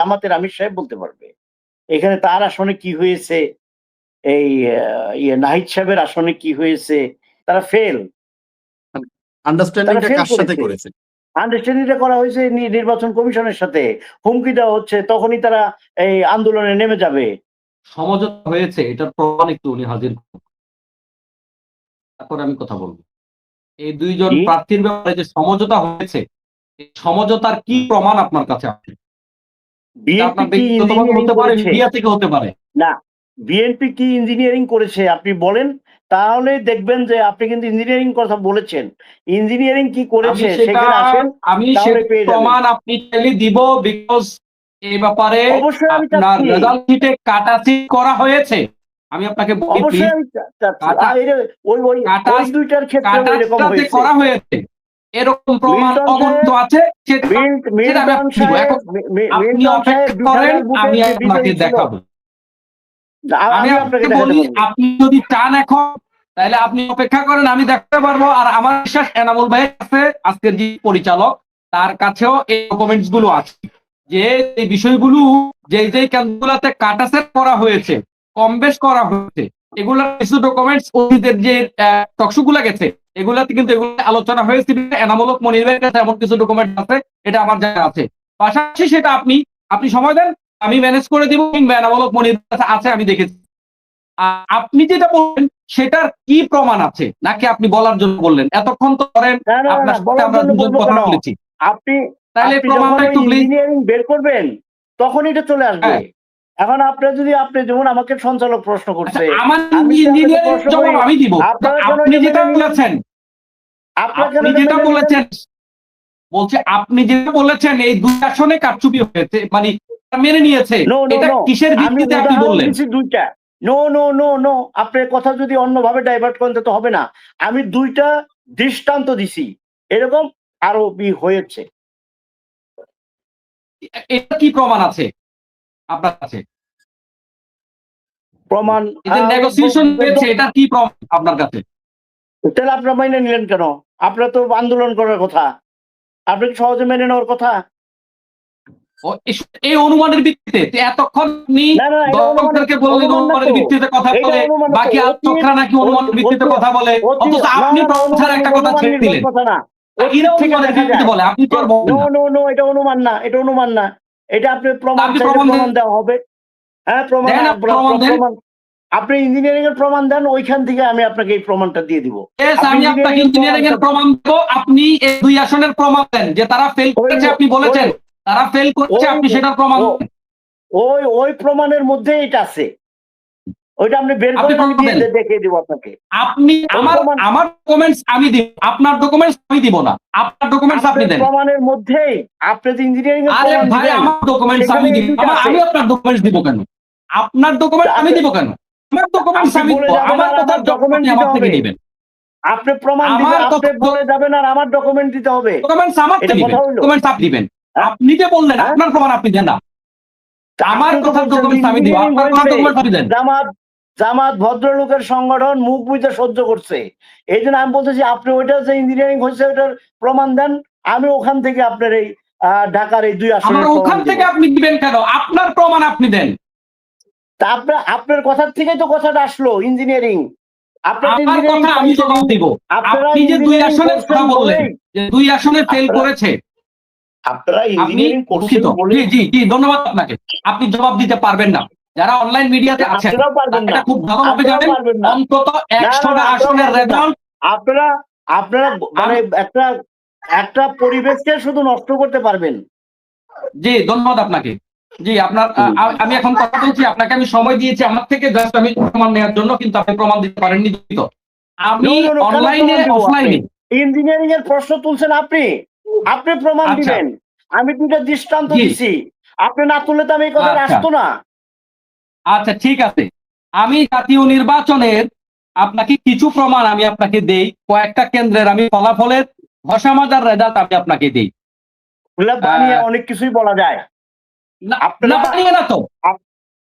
জামাতের আমির সাহেব বলতে পারবে। এখানে তার আসনে কি হয়েছে, এই নাহিদ সাহেবের আসনে কি হয়েছে, তারা ফেল। তারা আন্ডারস্ট্যান্ডিংটা ফেল কার সাথে করেছে। করেছে? আন্ডারস্ট্যান্ডিংটা করা হয়েছে নির্বাচন কমিশনের সাথে। হুমকি দেওয়া হচ্ছে, তখনই তারা এই আন্দোলনে নেমে যাবে। সমঝোতা হয়েছে এটার প্রমাণ একটু উনি হাজির করুন। তারপর আমি কথা বলবো। এই দুইজন কি? প্রার্থীর ব্যাপারে যে সমঝোতা হয়েছে, এই সমঝোতার কি প্রমাণ আপনার কাছে আছে? এটা বিএনপি আপনার কি ব্যক্তিগতভাবে ইঞ্জিনিয়ারিং হতে পারে, করেছে? মিডিয়া থেকে হতে পারে। না, বিএনপি কি ইঞ্জিনিয়ারিং করেছে আপনি বলেন, তাহলে দেখবেন যে আপনি কিন্তু ইঞ্জিনিয়ারিং কথা বলেছেন। ইঞ্জিনিয়ারিং কি আমি করেছে সেটা সেখানে আসেন, তাহলে পেয়ে যাবেন। প্রমাণ আপনি চাইলে দিব, বিকজ এই ব্যাপারে অবশ্যই আমি আপনার চাচ্ছি। রেজাল্ট শিটে কাটাছি করা হয়েছে। আমি আপনাকে বলি অবশ্যই প্লিজ, আমি চাচ্ছি। ওই দুইটার ক্ষেত্রে এরকম কাটাতে হয়েছে। করা হয়েছে এরকম প্রমাণ মিল্টন অগণিত সাহেব, আছে, সেটা আমি মিল্টন আপনাকে দিব। সাহেব, এখন আপনি মিল্টন সাহেব অপেক্ষা করেন, 2000 ভোটে আমি যে আপনাকে বিজয়ী ছিল। দেখাবো। আমি আমি আপনাকে আপনাকে দেখাতে বলি, পারবো। আপনি যদি চান এখন, তাহলে আপনি অপেক্ষা করেন, আমি দেখাতে পারবো। আর আমার বিশ্বাস এনামুল ভাইয়ের কাছে, আজকের যে পরিচালক, তার কাছেও এই ডকুমেন্টস গুলো আছে, যে এই বিষয়গুলো যে কেন্দ্রগুলোতে কাটাছেট করা হয়েছে, কম বেশ করা হয়েছে, এগুলোর কিছু ডকুমেন্টস অতীতের যে টকশোগুলো গেছে, এগুলাতে কিন্তু এগুলো আলোচনা হয়েছে। এনামুল হক মনির ভাইয়ের কাছে এমন কিছু ডকুমেন্ট আছে, এটা আমার জানা আছে। পাশাপাশি সেটা আপনি সময় দেন, আমি ম্যানেজ করে দিব, কিংবা এনামুল হক মনির কাছে আছে, আমি দেখেছি। আপনি যেটা বললেন সেটার কি প্রমাণ আছে, নাকি আপনি বলার জন্য বললেন? এতক্ষণ তো করেন, আপনার সাথে আমরা দুজন কথা বলেছি, আপনি তাহলে প্রমাণটা একটু প্লিজ। ইঞ্জিনিয়ারিং বের করবেন, তখন এটা চলে আসবে। এখন আপনি যেমন আমাকে সঞ্চালক প্রশ্ন করছে, আমার আমি ইঞ্জিনিয়ারিং জবাব আমি দিব। আপনি যেটা বলেছেন, বলছে আপনি যেটা বলেছেন এই দুই আসনে কারচুপি হয়েছে, মানে মেনে নিয়েছে, এটা কিসের ভিত্তিতে আপনি বললেন? দুইটা নো নো নো নো আপনার কথা যদি অন্যভাবে ডাইভার্ট করেন তো হবে না। আমি দুইটা দৃষ্টান্ত দিছি, এরকম আরো হয়েছে। এটা কি প্রমাণ আছে আপনার কাছে? প্রমাণ নেগোসিয়েশন হয়েছে, এটা কি প্রমাণ আপনার কাছে? তাহলে আপনার মাইনে নিলেন কেন? আপনার তো আন্দোলন করার কথা, আপনি কি সহজে মেনে নেওয়ার কথা? এই অনুমানের ভিত্তিতে এতক্ষণ আপনি দর্শকদেরকে বললেন অনুমানের ভিত্তিতে কথা বলে, বাকি আত্মকরা নাকি অনুমানের ভিত্তিতে কথা বলে, অথচ আপনি প্রমাণের একটা কথা ছেড়ে দিলেন। আপনি তো আর নো এটা অনুমান না, এটা অনুমান না, এটা আপনি প্রমাণ দেওয়া হবে। হ্যাঁ, প্রমাণ আপনি ইঞ্জিনিয়ারিং এর প্রমাণ দেন, ওইখান থেকে আমি আপনাকে এই প্রমাণটা দিয়ে দিব। আমি আপনাকে ইঞ্জিনিয়ারিং এর প্রমাণ দেব, আপনি এই দুই আসনের প্রমাণ দেন যে তারা ফেল করেছে, আপনি বলেছেন তারা ফেল করেছে, আপনি সেটার প্রমাণ। ওই প্রমাণের মধ্যে এটা আছে, ওইটা আপনি বের করে দেখিয়ে দিব আপনাকে। আপনি আমার ডকুমেন্টস আমি দিব, আপনার ডকুমেন্টস আমি দিব না। আপনার ডকুমেন্টস আপনি দেন। প্রমাণের মধ্যেই আপনি যে ইঞ্জিনিয়ারিং এর আরে ভাই, আমার ডকুমেন্টস আমি দিব, আমি আপনার ডকুমেন্টস দিব কেন? আপনার ডকুমেন্ট আমি দিব কেন? আমার ডকুমেন্টস আমি দিব, আমার কথা ডকুমেন্ট আমার থেকে নেবেন। আপনি প্রমাণ দিবেন, আপনি বলে যাবেন আর আমার ডকুমেন্ট দিতে হবে। ডকুমেন্টস আমার থেকে দিবেন, ডকুমেন্টস আপনি দিবেন। আপনি যে বললেন আপনার প্রমাণ আপনি দেন না, আমার কথা ডকুমেন্টস আমি দিব, আপনার কথা ডকুমেন্ট আপনি দেন। জামাত ভদ্রলোকের সংগঠন, মুখ বুঝে সহ্য করছে, এই জন্য আমি বলতেছি আপনি ওইটা যে ইঞ্জিনিয়ারিং হয়েছে ওটার প্রমাণ দেন, আমি ওখান থেকে আপনার এই ঢাকার এই দুই আসনের ওখান থেকে আপনি দিবেন কেন? আপনার প্রমাণ আপনি দেন। তা আপনার কথার থেকেই তো কথাটা আসলো, ইঞ্জিনিয়ারিং। আমার কথা আমি জবাব দিব। আপনি যে দুই আসনের কথা বললেন, যে দুই আসনে ফেল করেছে, আপনারা ইঞ্জিনিয়ারিং করছেন বলে। জি জি, ধন্যবাদ আপনাকে। আপনি জবাব দিতে পারবেন না। যারা অনলাইন মিডিয়াতে আছেন এটা খুব ভালোভাবে জানেন, অন্তত 100টা আসনের রেজাল্ট আপনারা মানে একটা পরিবেশকে শুধু নষ্ট করতে পারবেন। জি, ধন্যবাদ আপনাকে। জি, আমি এখন কথা বলছি, আপনাকে আমি সময় দিয়েছি আমার থেকে জাস্ট আমি প্রমাণ নেওয়ার জন্য, কিন্তু আপনি প্রমাণ দিতে পারেননি। আমি অনলাইনে অফলাইনে ইঞ্জিনিয়ারিং এর প্রশ্ন তুলছেন, আপনি প্রমাণ দিবেন। আমি দুটো দৃষ্টান্ত দিছি, আপনি না তুললে তো আমি এই কথা আসতো না। আচ্ছা ঠিক আছে, আমি জাতীয় নির্বাচনের আপনাকে কিছু প্রমাণ আমি আপনাকে দেই, কয়েকটা কেন্দ্রের আমি ফলাফলের ঘষামাজার রেজাল্ট আমি আপনাকে দেই। বানিয়ে অনেক কিছুই বলা যায়, বানিয়ে না তো,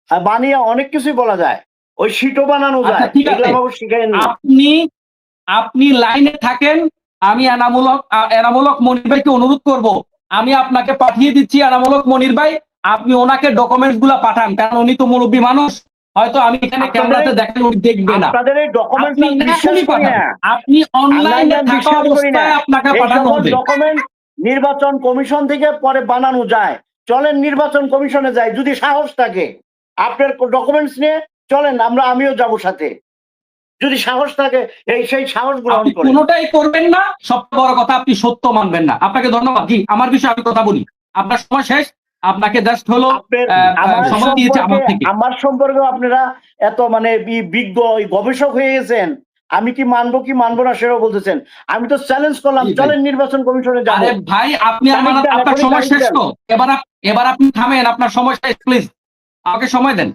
বানিয়ে অনেক কিছুই বলা যায়, ওই শীটও বানানো যায়। ঠিক আছে, আপনি লাইনে থাকেন, আমি এনামুল হক মনির ভাইকে অনুরোধ করব, আমি আপনাকে পাঠিয়ে দিচ্ছি এনামুল হক মনির ভাই, আপনি ওনাকে ডকুমেন্টস গুলা পাঠান, কারণ উনি তো মুরব্বী মানুষ, হয়তো আমি এখানে ক্যামেরাতে দেখালে উনি দেখবে না। আপনাদের এই ডকুমেন্ট আপনি বিশ্বাস এখনই করি পাঠান, না, আপনি অনলাইনে আমি থাকা বিশ্বাস করি না। অবস্থায় আপনাকে এই পাঠানো সকল হবে। ডকুমেন্ট নির্বাচন কমিশন থেকে পরে বানানো যায়। চলেন নির্বাচন কমিশনে যাই, যদি সাহস থাকে আপনার ডকুমেন্টস নিয়ে চলেন, আমিও যাব সাথে, যদি সাহস থাকে সেই সাহস গ্রহণ আপনি করেন। কোনোটাই করবেন না, সবচেয়ে বড় কথা আপনি সত্য মানবেন না। আপনাকে ধন্যবাদ। জি, আমার বিষয়ে আমি কথা বলি, আপনার সময় শেষ। আপনাকে জাস্ট হলো সময় দিয়েছে আমার থেকে। আমার সম্পর্কে আপনারা এত মানে বিজ্ঞ গবেষক হয়ে গেছেন, আমি কি মানবো কি মানবো না সেটাও বলতেছেন। আমি তো চ্যালেঞ্জ করলাম, চলেন নির্বাচন কমিশনে যাব। আরে ভাই, আপনি আপনার সময় শেষ তো, এবার আপনি থামেন, আপনার সময় শেষ, প্লিজ আমাকে সময় দেন।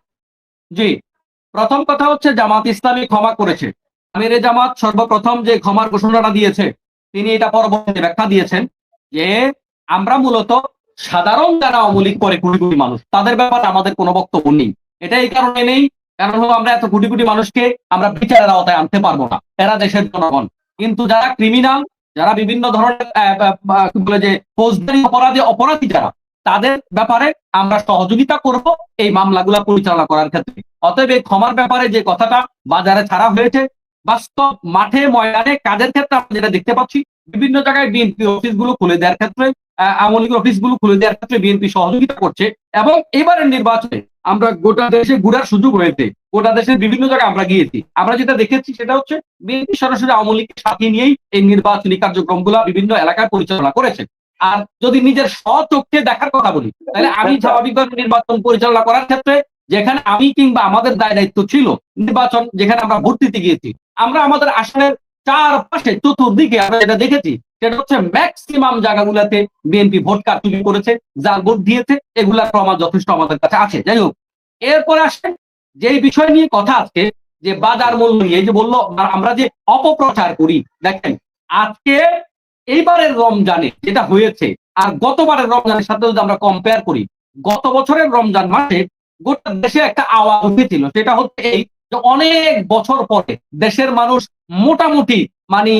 জি, প্রথম কথা হচ্ছে জামাত ইসলামী ক্ষমা করেছে। আমিরে জামাত সর্বপ্রথম যে ক্ষমার ঘোষণাটা দিয়েছে, তিনি এটা পরবর্তী ব্যাখ্যা দিয়েছেন যে আমরা মূলত সাধারণ যারা আওয়ামী লীগ করে কোটি কোটি মানুষ, তাদের ব্যাপারে আমাদের কোনো বক্তব্য নেই। এটা এই কারণে নেই, কারণ হলো আমরা এত কোটি কোটি মানুষকে আমরা বিচারের আওতায় আনতে পারবো না, এরা দেশের জনগণ। কিন্তু যারা ক্রিমিনাল, যারা বিভিন্ন ধরনের কি বলে যে ফৌজদারি অপরাধী যারা, তাদের ব্যাপারে আমরা সহযোগিতা করব এই মামলাগুলা পরিচালনা করার ক্ষেত্রে। অতএব এই ক্ষমার ব্যাপারে যে কথাটা বাজারে ছাড়া হয়েছে, বাস্তব মাঠে ময়দানে কাজের ক্ষেত্রে আমরা যেটা দেখতে পাচ্ছি, বিভিন্ন জায়গায় বিএনপি অফিসগুলো খুলে দেওয়ার ক্ষেত্রে, আওয়ামী লীগের অফিসগুলো খুলে দেওয়ার ক্ষেত্রে বিএনপি সহযোগিতা করছে। এবং এবারের নির্বাচনে আমরা গোটা দেশে ঘুরার সুযোগ হয়েছে, গোটা দেশের বিভিন্ন জায়গায় আমরা গিয়েছি, আমরা যেটা দেখেছি সেটা হচ্ছে বিএনপি সরাসরি আওয়ামী লীগকে সাথে নিয়েই এই নির্বাচনী কার্যক্রমগুলো বিভিন্ন এলাকায় পরিচালনা করেছে। আর যদি নিজের স্বচক্ষে দেখার কথা বলি, তাহলে আমি স্বাভাবিকভাবে নির্বাচন পরিচালনা করার ক্ষেত্রে যেখানে আমি কিংবা আমাদের দায়িত্ব ছিল নির্বাচন, যেখানে আমরা ভোট দিতে গিয়েছি, আমরা আমাদের আসনের চারপাশে চতুর্দিকে আমরা যেটা দেখেছি সেটা হচ্ছে ম্যাক্সিমাম জায়গাগুলোতে বিএনপি ভোট কারচুপি করেছে, যার ভোট দিয়েছে এগুলার প্রমাণ যথেষ্ট আমাদের কাছে আছে। যাই হোক, এরপরে আসেন যে বিষয় নিয়ে কথা আছে যে বাজার মূল্য নিয়ে, এই যে বললো আমরা যে অপপ্রচার করি। দেখেন, আজকে এইবারের রমজানে যেটা হয়েছে আর গতবারের রমজানের সাথে যদি আমরা কম্পেয়ার করি, গত বছরের রমজান মাসে গোটা দেশে একটা আওয়াজ উঠেছিল, সেটা হচ্ছে এই যে অনেক বছর পরে দেশের মানুষ মোটামুটি মানে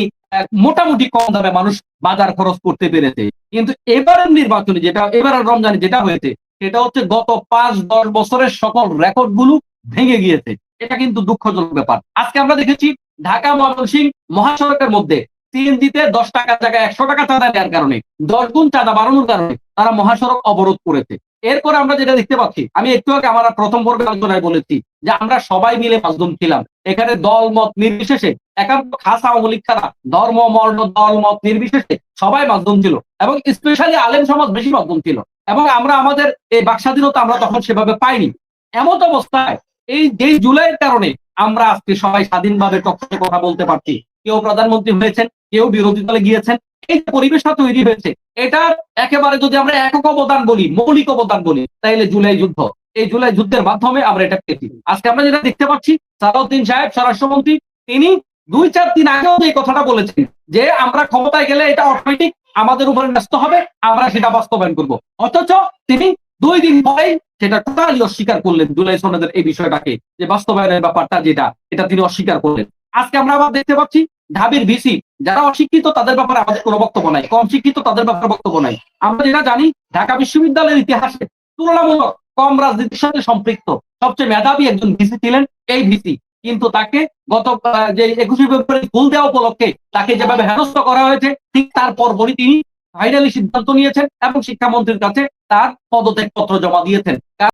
মোটামুটি কম দামে মানুষ বাজার খরচ করতে পেরেছে। কিন্তু এবারের নির্বাচনে যেটা, এবারের রমজানে যেটা হয়েছে সেটা হচ্ছে গত 5-10 বছরের সকল রেকর্ড গুলো ভেঙে গিয়েছে। এটা কিন্তু দুঃখজনক ব্যাপার। আজকে আমরা দেখেছি ঢাকা ময়মনসিংহ মহাসড়কের মধ্যে সিএনজিতে 10 টাকার জায়গায় 100 টাকা চাঁদা দেওয়ার কারণে, 10 গুণ চাঁদা বাড়ানোর কারণে তারা মহাসড়ক অবরোধ করেছে। এরপরে আমরা যেটা দেখতে পাচ্ছি, আমি একটু আগে আমার প্রথম পর্বে আলোচনায় বলেছি যে আমরা সবাই মিলে মাজলুম ছিলাম। এখানে দল মত নির্বিশেষে, একান্ত খাস আওয়ামী লীগ ছাড়া ধর্ম বর্ণ দল মত নির্বিশেষে সবাই মাজলুম ছিল, এবং স্পেশালি আলেম সমাজ বেশি মাজলুম ছিল। এবং আমরা আমাদের এই বাকস্বাধীনতা আমরা তখন সেভাবে পাইনি। এমন অবস্থায় এই যেই জুলাইয়ের কারণে আমরা আজকে সবাই স্বাধীনভাবে টকশোতে কথা বলতে পারছি, কেউ প্রধানমন্ত্রী হয়েছেন, কেউ বিরোধী দলে গিয়েছেন। এই পরিবেশটা তৈরি হয়েছে, এটার একেবারে যদি আমরা একক অবদান বলি, মৌলিক অবদান বলি, তাহলে জুলাই যুদ্ধ। এই জুলাই যুদ্ধের মাধ্যমে আমরা এটা পেয়েছি। আজকে আমরা যেটা দেখতে পাচ্ছি, সালাউদ্দিন সাহেব স্বরাষ্ট্রমন্ত্রী, তিনি 2-4 দিন আগেও এই কথাটা বলেছেন যে আমরা ক্ষমতায় গেলে এটা অটোমেটিক আমাদের উপরে ন্যস্ত হবে, আমরা সেটা বাস্তবায়ন করব। অথচ তিনি 2 দিন পরেই সেটা টোটালি অস্বীকার করলেন, জুলাই সনদের এই বিষয়টাকে যে বাস্তবায়নের ব্যাপারটা যেটা, এটা তিনি অস্বীকার করলেন। আজকে আমরা আবার দেখতে পাচ্ছি ঢাবির ভিসি, যারা অশিক্ষিত তাদের ব্যাপারে আমাদের কোনো বক্তব্য নাই, কম শিক্ষিত তাদের ব্যাপারে বক্তব্য নাই। আমরা যেটা জানি, ঢাকা বিশ্ববিদ্যালয়ের ইতিহাসে তুলনামূলক কম রাজনীতির সাথে সম্পৃক্ত সবচেয়ে মেধাবী একজন ভিসি ছিলেন এই ভিসি। কিন্তু তাকে গত যে 21শে ফেব্রুয়ারি ফুল দেওয়া উপলক্ষে তাকে যেভাবে হেনস্থ করা হয়েছে, ঠিক তার পরপরই তিনি ফাইনালি সিদ্ধান্ত নিয়েছেন এবং শিক্ষামন্ত্রীর কাছে তার পদত্যাগপত্র জমা দিয়েছেন।